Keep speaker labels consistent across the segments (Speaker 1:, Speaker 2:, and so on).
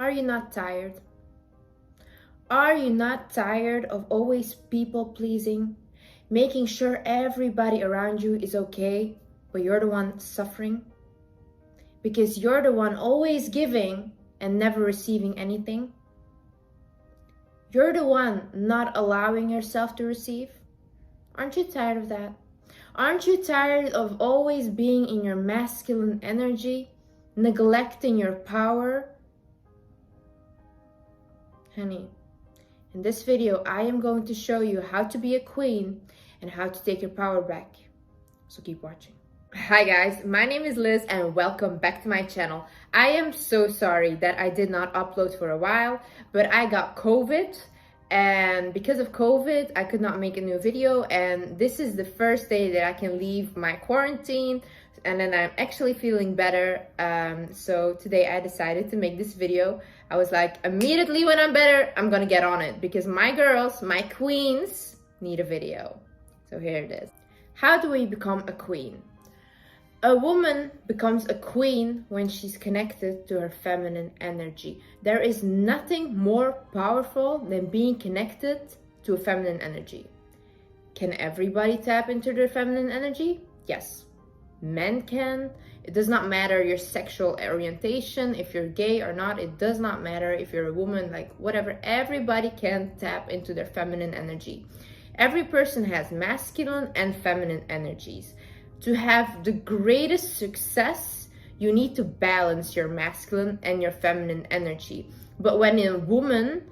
Speaker 1: Are you not tired? Are you not tired of always people pleasing? Making sure everybody around you is okay, but you're the one suffering? Because you're the one always giving and never receiving anything? You're the one not allowing yourself to receive? Aren't you tired of that? Aren't you tired of always being in your masculine energy, neglecting your power? Honey, in this video, I am going to show you how to be a queen and how to take your power back. So keep watching. Hi guys, my name is Liz and welcome back to my channel. I am so sorry that I did not upload for a while, but I got COVID. And because of COVID, I could not make a new video, and this is the first day that I can leave my quarantine, and then I'm actually feeling better. So today I decided to make this video. I was like, immediately when I'm better, I'm gonna get on it because my girls, my queens, need a video. So here it is. How do we become a queen? A woman becomes a queen when she's connected to her feminine energy. There is nothing more powerful than being connected to a feminine energy. Can everybody tap into their feminine energy? Yes. Men can. It does not matter your sexual orientation, if you're gay or not. It does not matter if you're a woman, like whatever. Everybody can tap into their feminine energy. Every person has masculine and feminine energies. To have the greatest success, you need to balance your masculine and your feminine energy. But when a woman,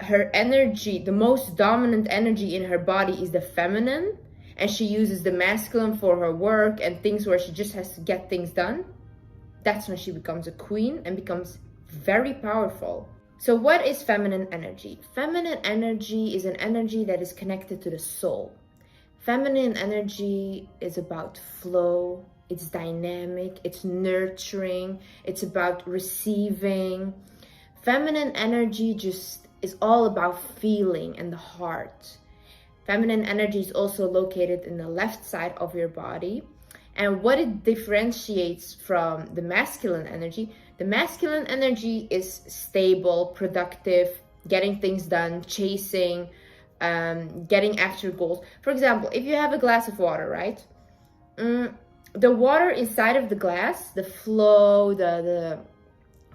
Speaker 1: her energy, the most dominant energy in her body is the feminine, and she uses the masculine for her work and things where she just has to get things done, that's when she becomes a queen and becomes very powerful. So what is feminine energy? Feminine energy is an energy that is connected to the soul. Feminine energy is about flow, it's dynamic, it's nurturing, it's about receiving. Feminine energy just is all about feeling and the heart. Feminine energy is also located in the left side of your body. And what it differentiates from the masculine energy, the masculine energy is stable, productive, getting things done, chasing, getting after goals. For example, if you have a glass of water, right? The water inside of the glass, the flow, the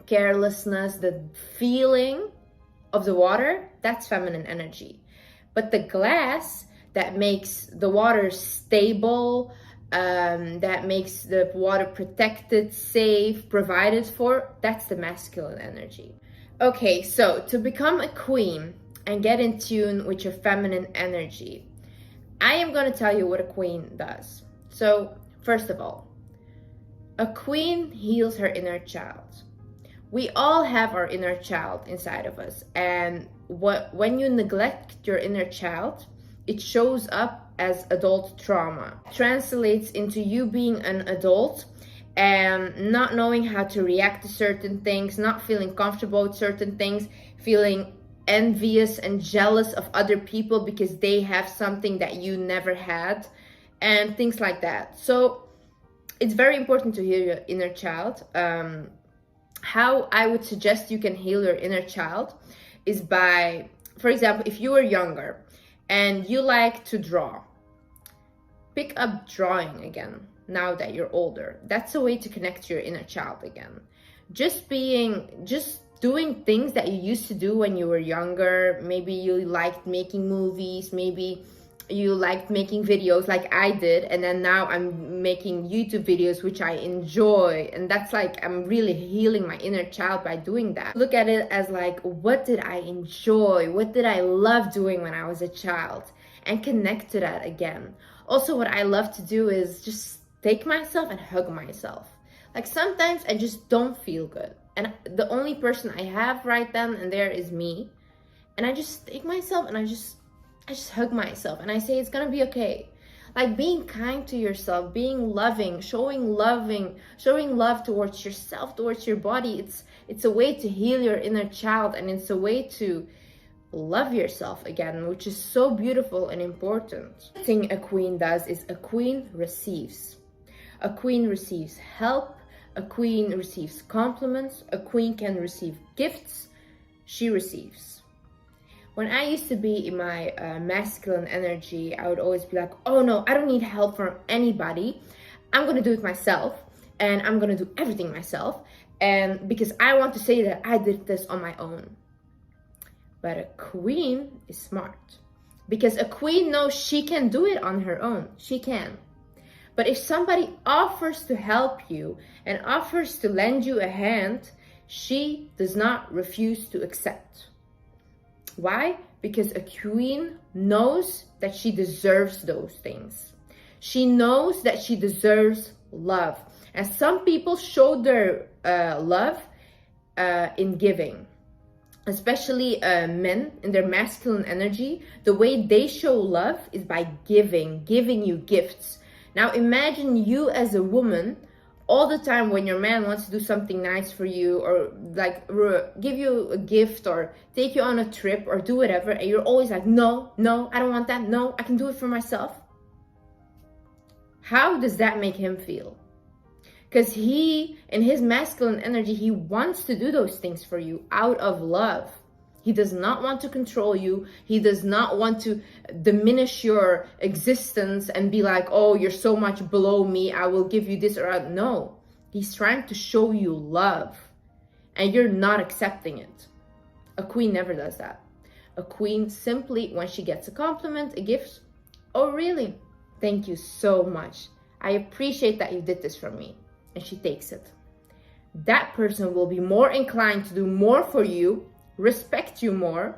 Speaker 1: carelessness, the feeling of the water, that's feminine energy. But the glass that makes the water stable, that makes the water protected, safe, provided for, that's the masculine energy. Okay, so to become a queen and get in tune with your feminine energy, I am going to tell you what a queen does. So first of all, a queen heals her inner child. We all have our inner child inside of us, and when you neglect your inner child, it shows up as adult trauma. It translates into you being an adult and not knowing how to react to certain things, not feeling comfortable with certain things, feeling envious and jealous of other people because they have something that you never had, and things like that. So it's very important to heal your inner child. How I would suggest you can heal your inner child is by, for example, if you were younger and you like to draw, pick up drawing again now that you're older. That's a way to connect to your inner child again. Just doing things that you used to do when you were younger. Maybe you liked making movies, maybe you liked making videos like I did, and then now I'm making YouTube videos which I enjoy, and that's like I'm really healing my inner child by doing that. Look at it as like, what did I enjoy, what did I love doing when I was a child, and connect to that again. Also, what I love to do is just take myself and hug myself. Like sometimes I just don't feel good, and the only person I have right then and there is me, and I just take myself and I just hug myself and I say it's gonna be okay. Like being kind to yourself, being loving, showing love towards yourself, towards your body. It's a way to heal your inner child, and it's a way to love yourself again, which is so beautiful and important. The thing a queen does is a queen receives. A queen receives help, A queen receives compliments. A queen can receive gifts. She receives. When I used to be in my masculine energy, I would always be like, oh no, I don't need help from anybody. I'm going to do it myself, and I'm going to do everything myself. And because I want to say that I did this on my own. But a queen is smart, because a queen knows she can do it on her own. She can. But if somebody offers to help you and offers to lend you a hand, she does not refuse to accept. Why? Because a queen knows that she deserves those things. She knows that she deserves love. And some people show their love in giving. Especially men in their masculine energy. The way they show love is by giving you gifts. Now imagine you as a woman all the time when your man wants to do something nice for you, or like give you a gift or take you on a trip or do whatever, and you're always like, no, I don't want that. No, I can do it for myself. How does that make him feel? Because he, in his masculine energy, he wants to do those things for you out of love. He does not want to control you. He does not want to diminish your existence and be like, oh, you're so much below me, I will give you this or that. No, he's trying to show you love, and you're not accepting it. A queen never does that. A queen simply, when she gets a compliment, a gift, oh, really? Thank you so much. I appreciate that you did this for me. And she takes it. That person will be more inclined to do more for you, respect you more,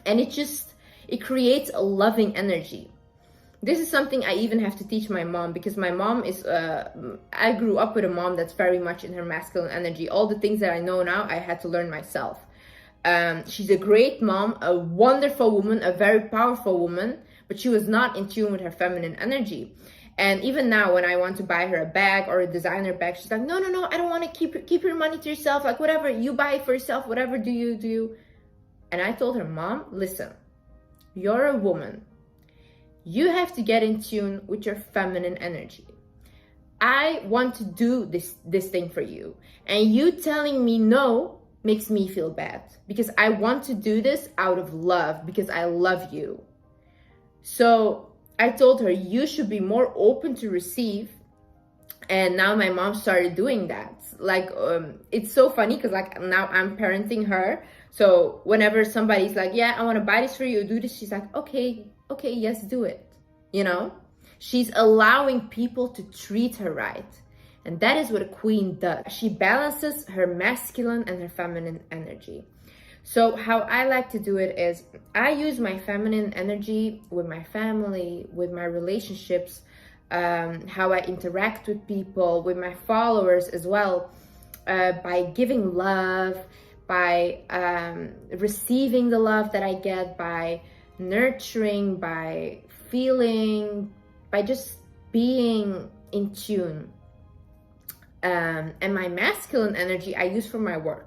Speaker 1: and it creates a loving energy. This is something I even have to teach my mom, because my mom is I grew up with a mom that's very much in her masculine energy. All the things that I know now, I had to learn myself. She's a great mom, a wonderful woman, a very powerful woman, but she was not in tune with her feminine energy. And even now, when I want to buy her a bag or a designer bag, she's like, no, I don't want to keep your money to yourself. Like, whatever, you buy it for yourself, whatever do you. And I told her, Mom, listen, you're a woman. You have to get in tune with your feminine energy. I want to do this thing for you. And you telling me no makes me feel bad, because I want to do this out of love, because I love you. So I told her, you should be more open to receive. And now my mom started doing that. Like, it's so funny, because like now I'm parenting her. So whenever somebody's like, yeah, I want to buy this for you, do this, she's like, okay, yes, do it. You know, she's allowing people to treat her right. And that is what a queen does. She balances her masculine and her feminine energy. So how I like to do it is, I use my feminine energy with my family, with my relationships, how I interact with people, with my followers as well, by giving love, by receiving the love that I get, by nurturing, by feeling, by just being in tune. And my masculine energy I use for my work.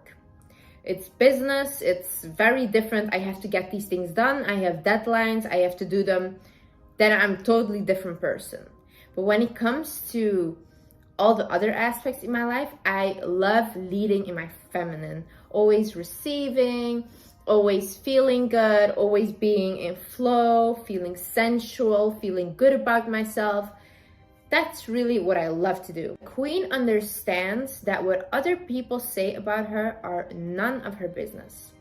Speaker 1: It's business, it's very different. I have to get these things done. I have deadlines, I have to do them. Then I'm a totally different person. But when it comes to all the other aspects in my life, I love leading in my feminine. Always receiving, always feeling good, always being in flow, feeling sensual, feeling good about myself. That's really what I love to do. Queen understands that what other people say about her are none of her business.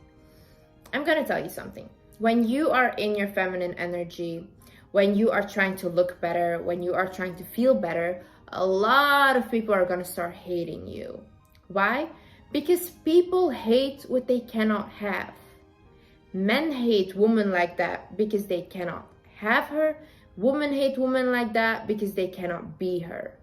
Speaker 1: I'm gonna tell you something. When you are in your feminine energy, when you are trying to look better, when you are trying to feel better, a lot of people are gonna start hating you. Why? Because people hate what they cannot have. Men hate women like that because they cannot have her. Women hate women like that because they cannot be her.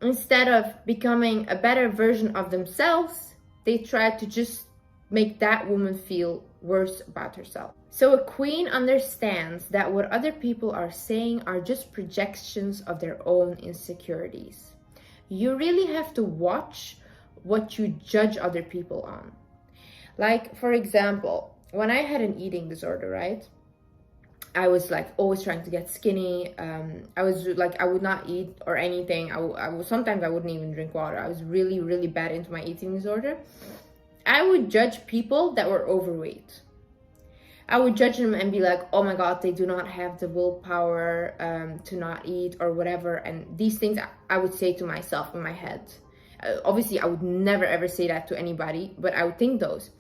Speaker 1: Instead of becoming a better version of themselves, they try to just make that woman feel worse about herself. So a queen understands that what other people are saying are just projections of their own insecurities. You really have to watch what you judge other people on. Like, for example, when I had an eating disorder, right? I was like always trying to get skinny. I was like, I would not eat or anything. Sometimes I wouldn't even drink water. I was really, really bad into my eating disorder. I would judge people that were overweight. I would judge them and be like, oh my God, they do not have the willpower to not eat or whatever. And these things I would say to myself in my head. Obviously, I would never ever say that to anybody, but I would think those.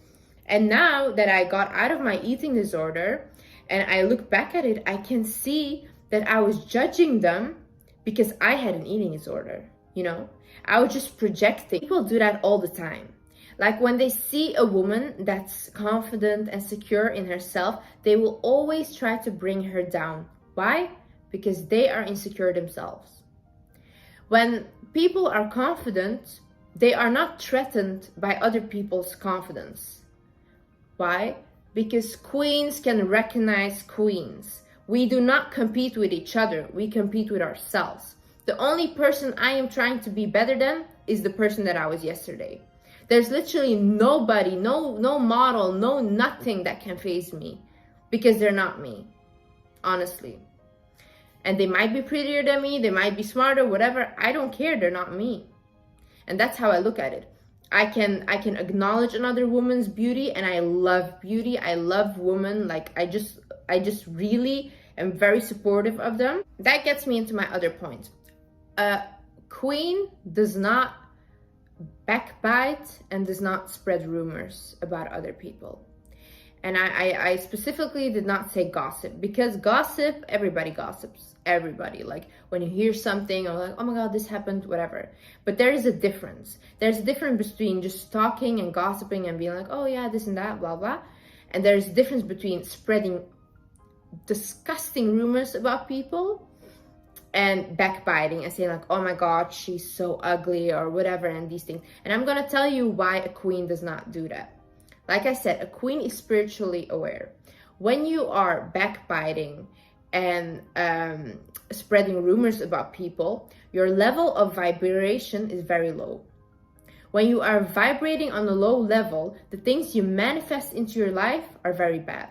Speaker 1: And now that I got out of my eating disorder and I look back at it, I can see that I was judging them because I had an eating disorder, you know? I was just projecting. People do that all the time. Like when they see a woman that's confident and secure in herself, they will always try to bring her down. Why? Because they are insecure themselves. When people are confident, they are not threatened by other people's confidence. Why? Because queens can recognize queens. We do not compete with each other. We compete with ourselves. The only person I am trying to be better than is the person that I was yesterday. There's literally nobody, no model, no nothing that can faze me because they're not me, honestly. And they might be prettier than me, they might be smarter, whatever. I don't care, they're not me. And that's how I look at it. I can acknowledge another woman's beauty, and I love beauty. I love women. Like I just really am very supportive of them. That gets me into my other point. A queen does not backbite and does not spread rumors about other people. And I specifically did not say gossip, because gossip, everybody gossips, everybody. Like when you hear something or like, oh my God, this happened, whatever. But there is a difference. There's a difference between just talking and gossiping and being like, oh yeah, this and that, blah, blah. And there's a difference between spreading disgusting rumors about people and backbiting and saying like, oh my God, she's so ugly or whatever, and these things. And I'm gonna tell you why a queen does not do that. Like I said, a queen is spiritually aware. When you are backbiting and spreading rumors about people, your level of vibration is very low. When you are vibrating on a low level, the things you manifest into your life are very bad.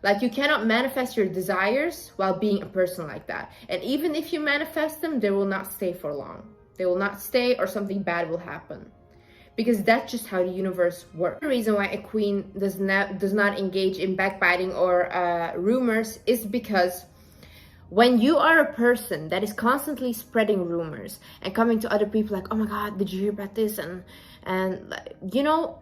Speaker 1: Like you cannot manifest your desires while being a person like that. And even if you manifest them, they will not stay for long. They will not stay, or something bad will happen. Because that's just how the universe works. The reason why a queen does not engage in backbiting or rumors is because when you are a person that is constantly spreading rumors and coming to other people like, oh my God, did you hear about this? And you know,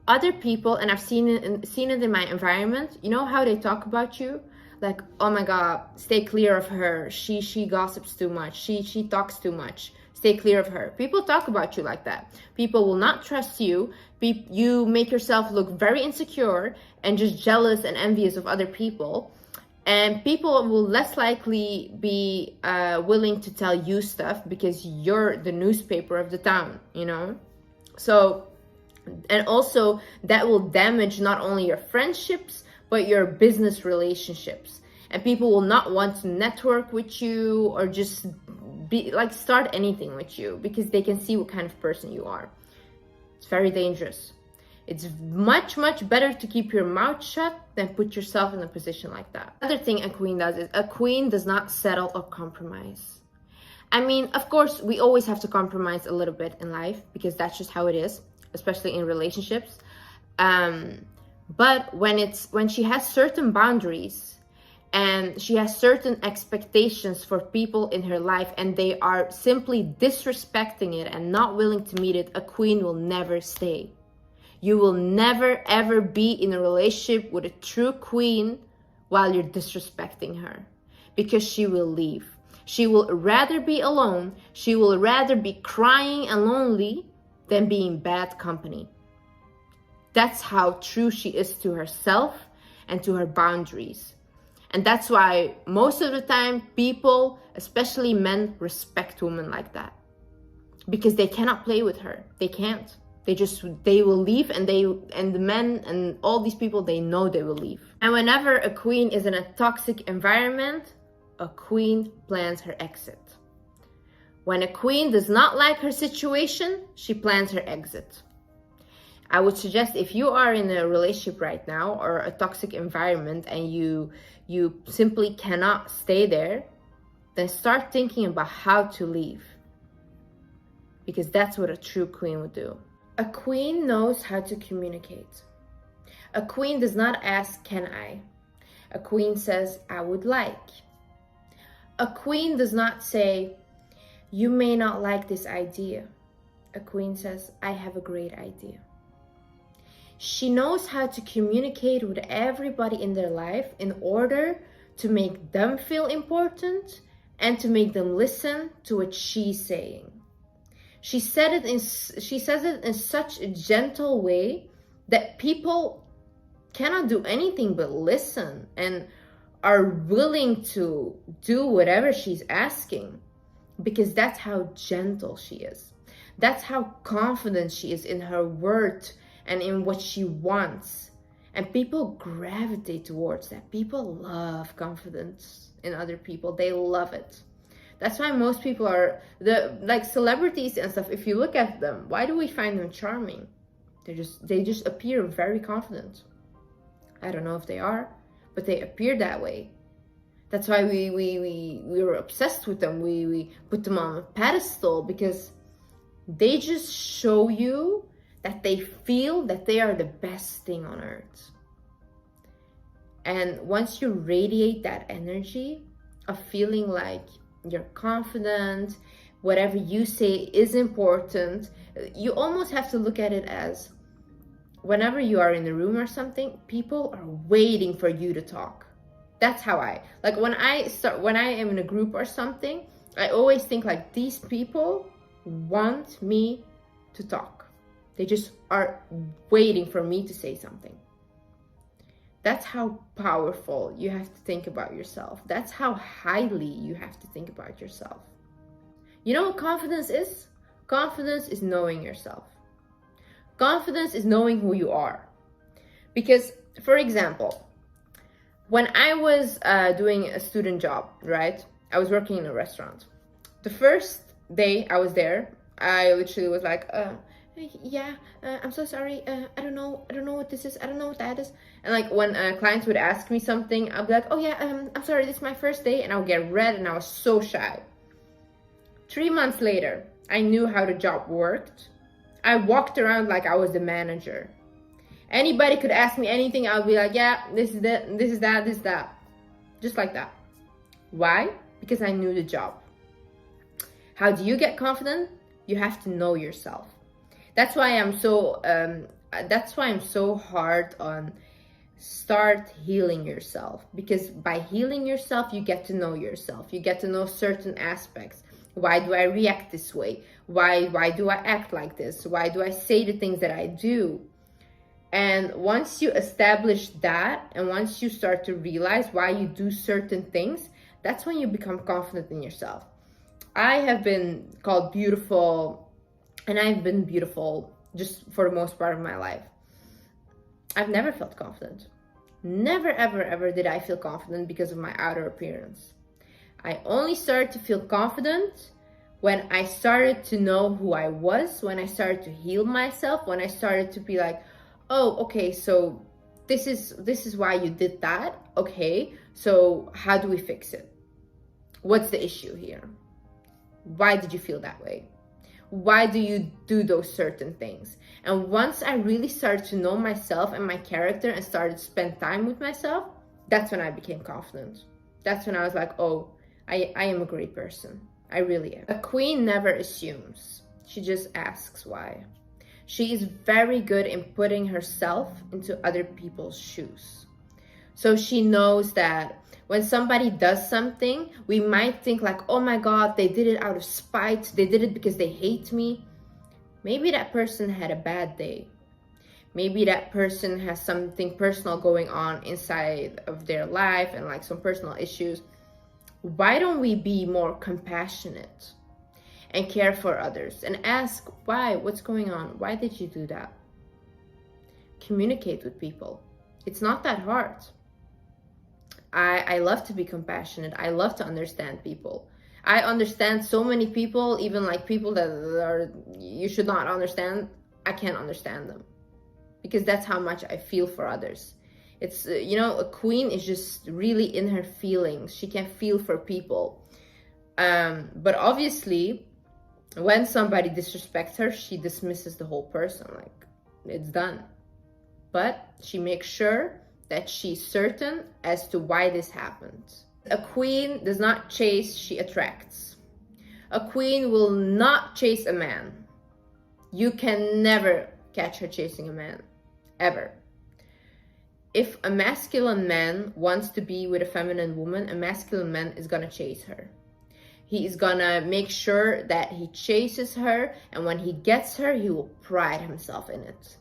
Speaker 1: other people, and I've seen it in my environment, you know how they talk about you? Like, oh my God, stay clear of her. She gossips too much. She talks too much. Stay clear of her. People talk about you like that. People will not trust you. You make yourself look very insecure and just jealous and envious of other people. And people will less likely be willing to tell you stuff because you're the newspaper of the town, you know? So, and also that will damage not only your friendships, but your business relationships. And people will not want to network with you or just start anything with you because they can see what kind of person you are. It's very dangerous. It's much, much better to keep your mouth shut than put yourself in a position like that. Another thing a queen does is a queen does not settle or compromise. I mean, of course, we always have to compromise a little bit in life because that's just how it is, especially in relationships. But when she has certain boundaries and she has certain expectations for people in her life and they are simply disrespecting it and not willing to meet it, a queen will never stay. You will never ever be in a relationship with a true queen while you're disrespecting her, because she will leave. She will rather be alone. She will rather be crying and lonely than being bad company. That's how true she is to herself and to her boundaries. And that's why most of the time people, especially men, respect women like that. Because they cannot play with her. They can't. They will leave, and the men and all these people, they know they will leave. And whenever a queen is in a toxic environment, a queen plans her exit. When a queen does not like her situation, she plans her exit. I would suggest, if you are in a relationship right now or a toxic environment and you simply cannot stay there, then start thinking about how to leave. Because that's what a true queen would do. A queen knows how to communicate. A queen does not ask, can I? A queen says, I would like. A queen does not say, you may not like this idea. A queen says, I have a great idea. She knows how to communicate with everybody in their life in order to make them feel important and to make them listen to what she's saying. She says it in such a gentle way that people cannot do anything but listen and are willing to do whatever she's asking, because that's how gentle she is. That's how confident she is in her words and in what she wants. And people gravitate towards that. People love confidence in other people. They love it. That's why most people are like celebrities and stuff. If you look at them, why do we find them charming? They just appear very confident. I don't know if they are, but they appear that way. That's why we were obsessed with them. We put them on a pedestal, because they just show you that they feel that they are the best thing on earth. And once you radiate that energy of feeling like you're confident, whatever you say is important, you almost have to look at it as, whenever you are in the room or something, people are waiting for you to talk. That's how like when I am in a group or something, I always think like, these people want me to talk. They just are waiting for me to say something. That's how powerful you have to think about yourself. That's how highly you have to think about yourself. You know what confidence is? Confidence is knowing yourself. Confidence is knowing who you are. Because, for example, when I was doing a student job, right? I was working in a restaurant. The first day I was there, I literally was like, I'm so sorry. I don't know what this is. I don't know what that is. And like when clients would ask me something, I'll be like, I'm sorry, this is my first day. And I'll get red, and I was so shy. 3 months later, I knew how the job worked. I walked around like I was the manager. Anybody could ask me anything. I'll be like, yeah, this is that. Just like that. Why? Because I knew the job. How do you get confident? You have to know yourself. That's why I'm so hard on start healing yourself, because by healing yourself, you get to know yourself. You get to know certain aspects. Why do I react this way? Why do I act like this? Why do I say the things that I do? And once you establish that, and once you start to realize why you do certain things, that's when you become confident in yourself. I have been called beautiful, and I've been beautiful just for the most part of my life. I've never felt confident. Never, ever, ever did I feel confident because of my outer appearance. I only started to feel confident when I started to know who I was, when I started to heal myself, when I started to be like, oh, okay, so this is why you did that. Okay, so how do we fix it? What's the issue here? Why did you feel that way? Why do you do those certain things? And once I really started to know myself and my character and started to spend time with myself, that's when I became confident. That's when I was like, oh, I am a great person. I really am. A queen never assumes. She just asks why. She is very good in putting herself into other people's shoes. So she knows that when somebody does something, we might think like, oh my God, they did it out of spite. They did it because they hate me. Maybe that person had a bad day. Maybe that person has something personal going on inside of their life and like some personal issues. Why don't we be more compassionate and care for others and ask why, what's going on? Why did you do that? Communicate with people. It's not that hard. I love to be compassionate. I love to understand people. I understand so many people, even like people that are you should not understand. I can't understand them. because that's how much I feel for others. It's, you know, a queen is just really in her feelings. She can feel for people. But obviously, when somebody disrespects her, she dismisses the whole person, like, it's done. But she makes sure that she's certain as to why this happened. A queen does not chase, she attracts. A queen will not chase a man. You can never catch her chasing a man, ever. If a masculine man wants to be with a feminine woman, a masculine man is gonna chase her. He is gonna make sure that he chases her, and when he gets her, he will pride himself in it.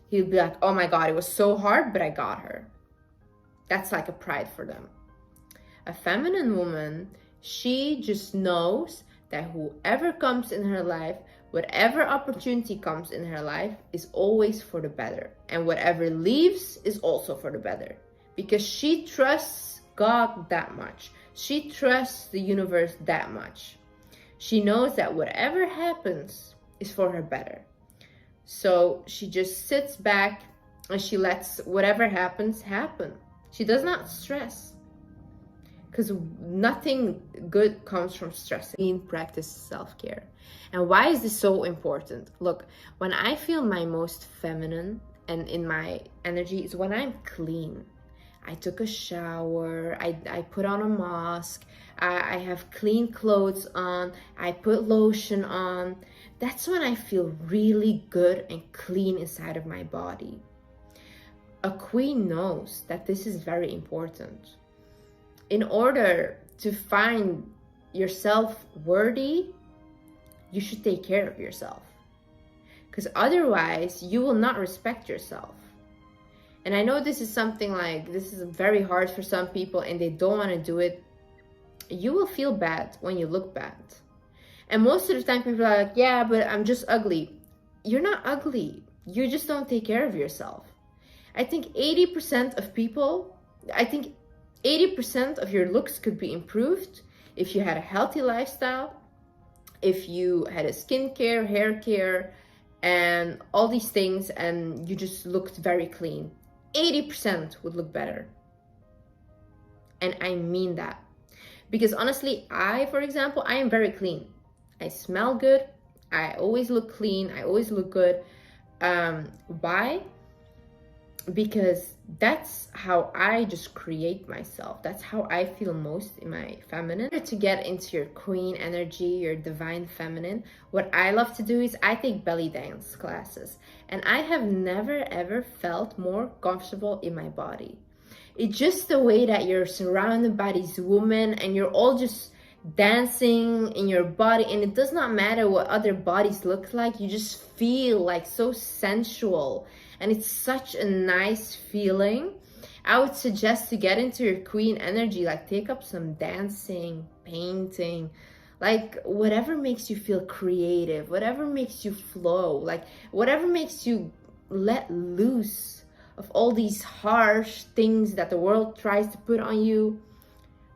Speaker 1: He'll be like, oh my God, it was so hard, but I got her. That's like a pride for them. A feminine woman, she just knows that whoever comes in her life, whatever opportunity comes in her life, is always for the better. And whatever leaves is also for the better. Because she trusts God that much. She trusts the universe that much. She knows that whatever happens is for her better. So she just sits back and she lets whatever happens happen. She does not stress, because nothing good comes from stressing. Queen practices self-care. And why is this so important? Look, when I feel my most feminine and in my energy is when I'm clean. I took a shower, I put on a mask, I have clean clothes on, I put lotion on. That's when I feel really good and clean inside of my body. A queen knows that this is very important. In order to find yourself worthy, you should take care of yourself. Because otherwise, you will not respect yourself. And I know this is something like, this is very hard for some people and they don't want to do it. You will feel bad when you look bad. And most of the time people are like, yeah, but I'm just ugly. You're not ugly. You just don't take care of yourself. I think 80% of people, 80% of your looks could be improved if you had a healthy lifestyle, if you had a skincare, hair care, and all these things, and you just looked very clean. 80% would look better. And I mean that. Because honestly, for example, I am very clean. I smell good. I always look clean. I always look good. Why? Because that's how I just create myself. That's how I feel most in my feminine. To get into your queen energy, your divine feminine, what I love to do is I take belly dance classes. And I have never ever felt more comfortable in my body. It's just the way that you're surrounded by these women and you're all just dancing in your body, and it does not matter what other bodies look like. You just feel like so sensual. And it's such a nice feeling. I would suggest to get into your queen energy, like take up some dancing, painting, like whatever makes you feel creative, whatever makes you flow, like whatever makes you let loose of all these harsh things that the world tries to put on you.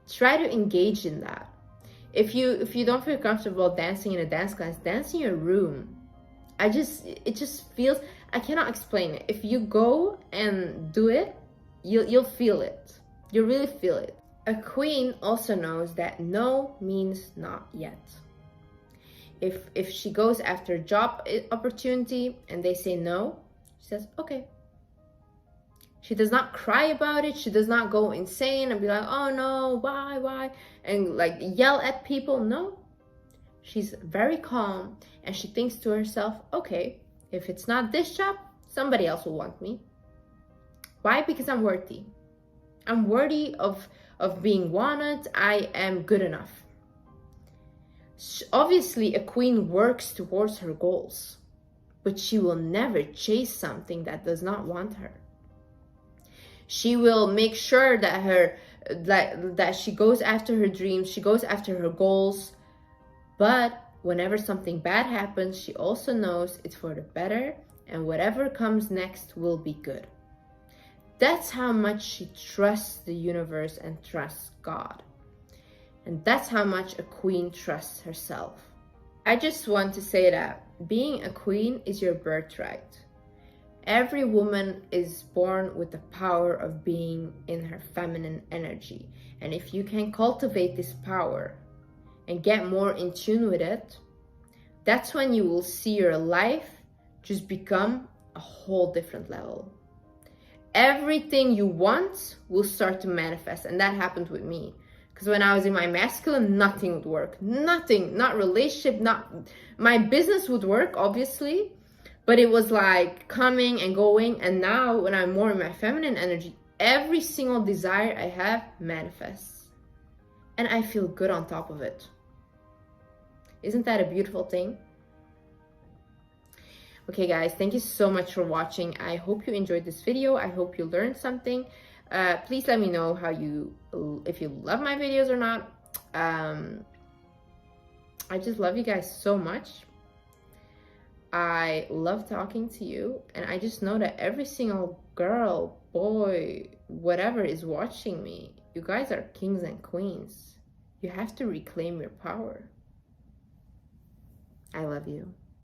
Speaker 1: Try to engage in that. If you don't feel comfortable dancing in a dance class, dance in your room. It just feels, I cannot explain it. If you go and do it, you'll feel it. You'll really feel it. A queen also knows that no means not yet. If she goes after a job opportunity and they say no, she says, okay. She does not cry about it. She does not go insane and be like, oh no, why? And like yell at people. No. She's very calm and she thinks to herself, okay, if it's not this job, somebody else will want me. Why? Because I'm worthy. I'm worthy of being wanted. I am good enough. Obviously, a queen works towards her goals, but she will never chase something that does not want her. She will make sure that that she goes after her dreams, she goes after her goals. But whenever something bad happens, she also knows it's for the better, and whatever comes next will be good. That's how much she trusts the universe and trusts God. And that's how much a queen trusts herself. I just want to say that being a queen is your birthright. Every woman is born with the power of being in her feminine energy. And if you can cultivate this power and get more in tune with it, that's when you will see your life just become a whole different level. Everything you want will start to manifest. And that happened with me. Because when I was in my masculine, nothing would work. Nothing, not relationship, not my business would work, obviously. But it was like coming and going. And now when I'm more in my feminine energy, every single desire I have manifests. And I feel good on top of it. Isn't that a beautiful thing? Okay guys, thank you so much for watching. I hope you enjoyed this video. I hope you learned something. Please let me know if you love my videos or not. I just love you guys so much. I love talking to you, and I just know that every single girl, boy, whatever is watching me, you guys are kings and queens. You have to reclaim your power. I love you.